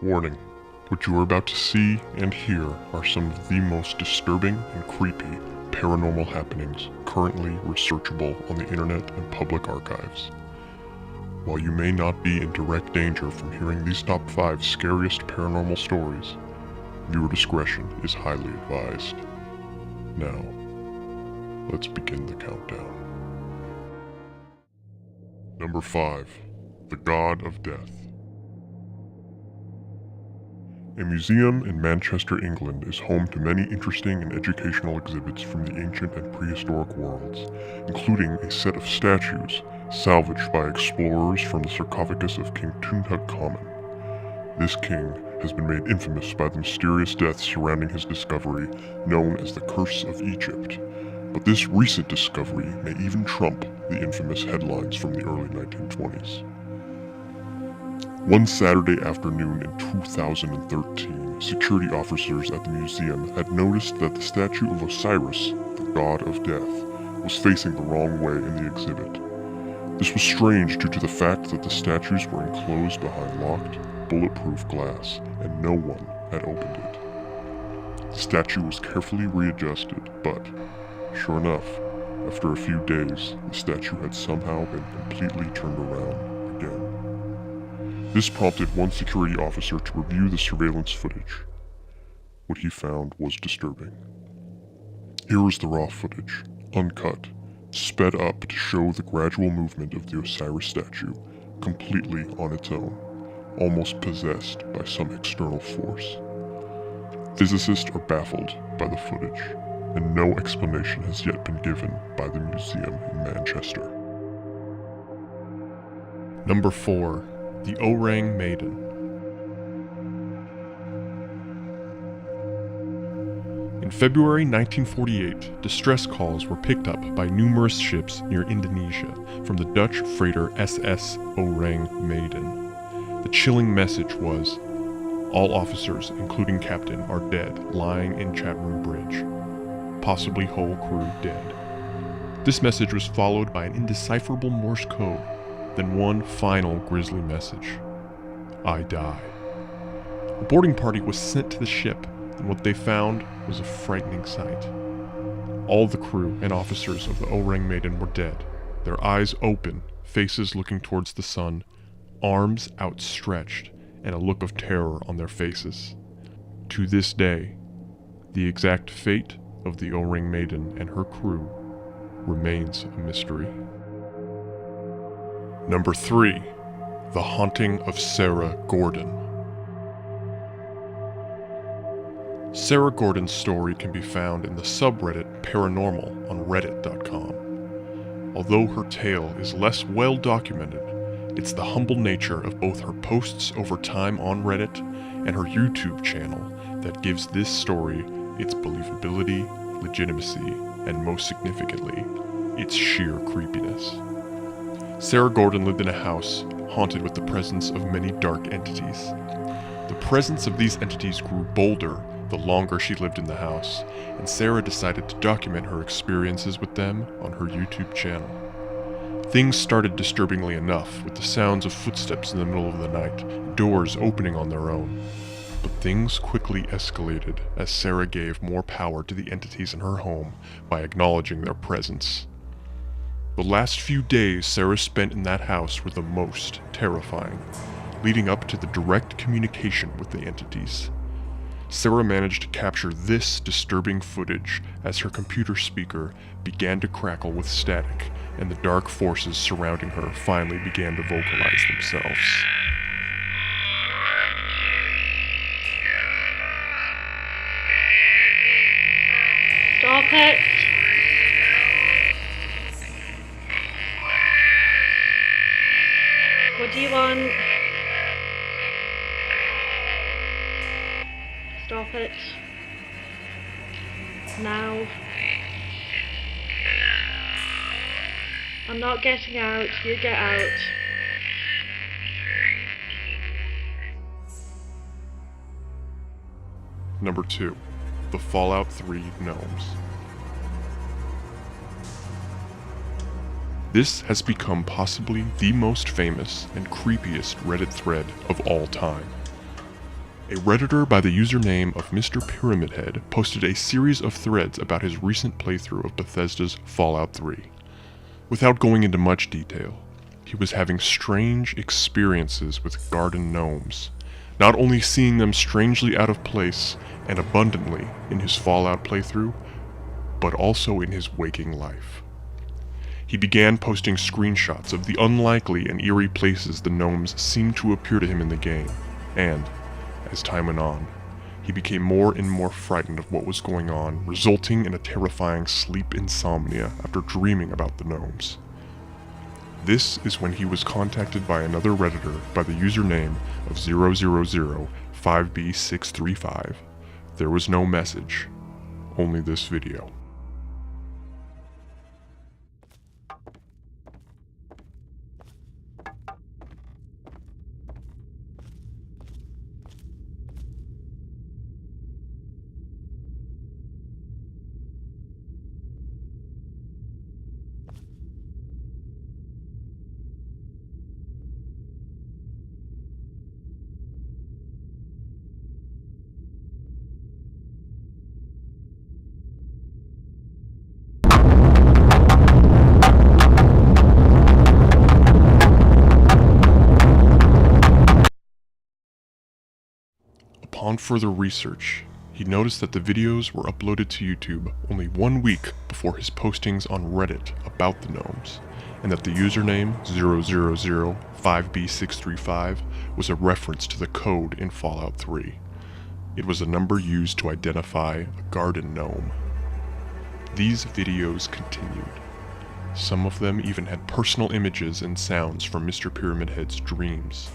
Warning, what you are about to see and hear are some of the most disturbing and creepy paranormal happenings currently researchable on the internet and public archives. While you may not be in direct danger from hearing these top 5 scariest paranormal stories, viewer discretion is highly advised. Now, let's begin the countdown. Number 5. The God of Death. A museum in Manchester, England is home to many interesting and educational exhibits from the ancient and prehistoric worlds, including a set of statues salvaged by explorers from the sarcophagus of King Tutankhamun. This king has been made infamous by the mysterious deaths surrounding his discovery, known as the Curse of Egypt. But this recent discovery may even trump the infamous headlines from the early 1920s. One Saturday afternoon in 2013, security officers at the museum had noticed that the statue of Osiris, the god of death, was facing the wrong way in the exhibit. This was strange due to the fact that the statues were enclosed behind locked, bulletproof glass, and no one had opened it. The statue was carefully readjusted, but, sure enough, after a few days, the statue had somehow been completely turned around again. This prompted one security officer to review the surveillance footage. What he found was disturbing. Here is the raw footage, uncut, sped up to show the gradual movement of the Osiris statue, completely on its own, almost possessed by some external force. Physicists are baffled by the footage, and no explanation has yet been given by the museum in Manchester. Number 4. The O Ring Maiden. In February 1948, distress calls were picked up by numerous ships near Indonesia from the Dutch freighter SS O Ring Maiden. The chilling message was, "All officers, including captain, are dead, lying in Chatham Bridge. Possibly whole crew dead." This message was followed by an indecipherable Morse code, then one final grisly message: "I die." A boarding party was sent to the ship, and what they found was a frightening sight. All the crew and officers of the O Ring Maiden were dead, their eyes open, faces looking towards the sun, arms outstretched, and a look of terror on their faces. To this day, the exact fate of the O Ring Maiden and her crew remains a mystery. Number 3. The Haunting of Sarah Gordon. Sarah Gordon's story can be found in the subreddit Paranormal on reddit.com. Although her tale is less well documented, it's the humble nature of both her posts over time on Reddit and her YouTube channel that gives this story its believability, legitimacy, and most significantly, its sheer creepiness. Sarah Gordon lived in a house haunted with the presence of many dark entities. The presence of these entities grew bolder the longer she lived in the house, and Sarah decided to document her experiences with them on her YouTube channel. Things started disturbingly enough, with the sounds of footsteps in the middle of the night, doors opening on their own. But things quickly escalated as Sarah gave more power to the entities in her home by acknowledging their presence. The last few days Sarah spent in that house were the most terrifying, leading up to the direct communication with the entities. Sarah managed to capture this disturbing footage as her computer speaker began to crackle with static, and the dark forces surrounding her finally began to vocalize themselves. Stop it! What do you want? Stop it. Now. I'm not getting out. You get out. Number 2. The Fallout 3 Noms. This has become possibly the most famous and creepiest Reddit thread of all time. A Redditor by the username of Mr. Pyramid Head posted a series of threads about his recent playthrough of Bethesda's Fallout 3. Without going into much detail, he was having strange experiences with garden gnomes, not only seeing them strangely out of place and abundantly in his Fallout playthrough, but also in his waking life. He began posting screenshots of the unlikely and eerie places the gnomes seemed to appear to him in the game, and, as time went on, he became more and more frightened of what was going on, resulting in a terrifying sleep insomnia after dreaming about the gnomes. This is when he was contacted by another Redditor by the username of 000-5B635. There was no message, only this video. Upon further research, he noticed that the videos were uploaded to YouTube only 1 week before his postings on Reddit about the gnomes, and that the username 000-5B635 was a reference to the code in Fallout 3. It was a number used to identify a garden gnome. These videos continued. Some of them even had personal images and sounds from Mr. Pyramid Head's dreams.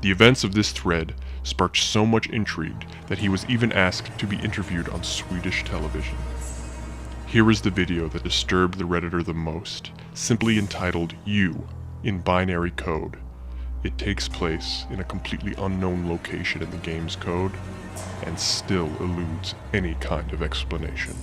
The events of this thread sparked so much intrigue that he was even asked to be interviewed on Swedish television. Here is the video that disturbed the Redditor the most, simply entitled "You" in binary code. It takes place in a completely unknown location in the game's code, and still eludes any kind of explanation.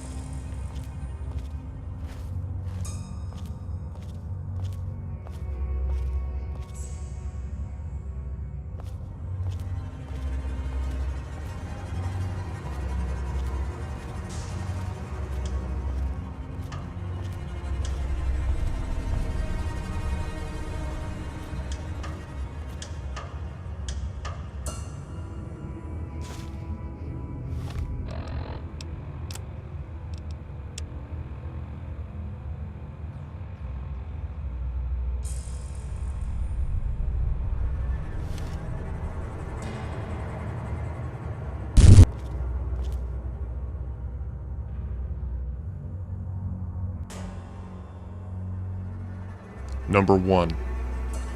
Number 1.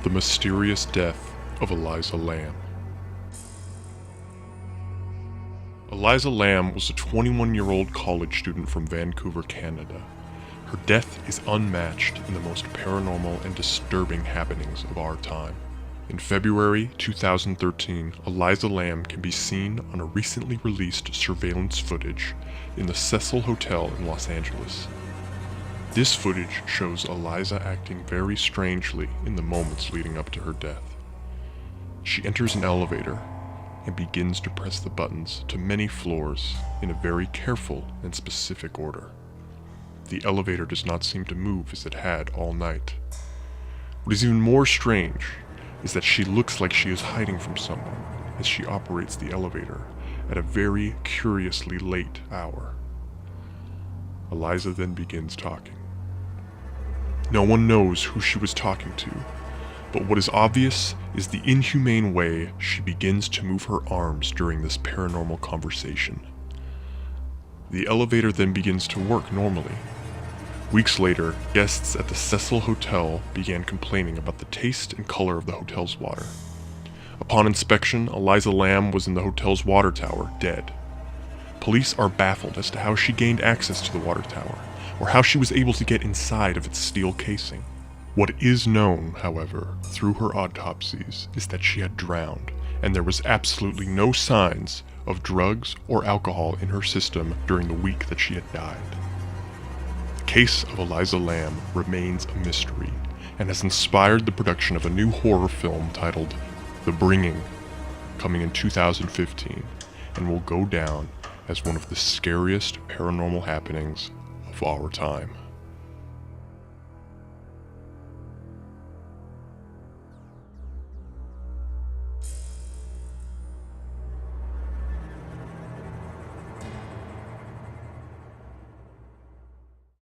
The Mysterious Death of Eliza Lamb. Eliza Lamb was a 21-year-old college student from Vancouver, Canada. Her death is unmatched in the most paranormal and disturbing happenings of our time. In February 2013, Eliza Lamb can be seen on a recently released surveillance footage in the Cecil Hotel in Los Angeles. This footage shows Eliza acting very strangely in the moments leading up to her death. She enters an elevator and begins to press the buttons to many floors in a very careful and specific order. The elevator does not seem to move as it had all night. What is even more strange is that she looks like she is hiding from someone as she operates the elevator at a very curiously late hour. Eliza then begins talking. No one knows who she was talking to, but what is obvious is the inhumane way she begins to move her arms during this paranormal conversation. The elevator then begins to work normally. Weeks later, guests at the Cecil Hotel began complaining about the taste and color of the hotel's water. Upon inspection, Eliza Lamb was in the hotel's water tower, dead. Police are baffled as to how she gained access to the water tower, or how she was able to get inside of its steel casing. What is known, however, through her autopsies is that she had drowned, and there was absolutely no signs of drugs or alcohol in her system during the week that she had died. The case of Eliza Lamb remains a mystery, and has inspired the production of a new horror film titled The Bringing. coming in 2015, and will go down as one of the scariest paranormal happenings of our time.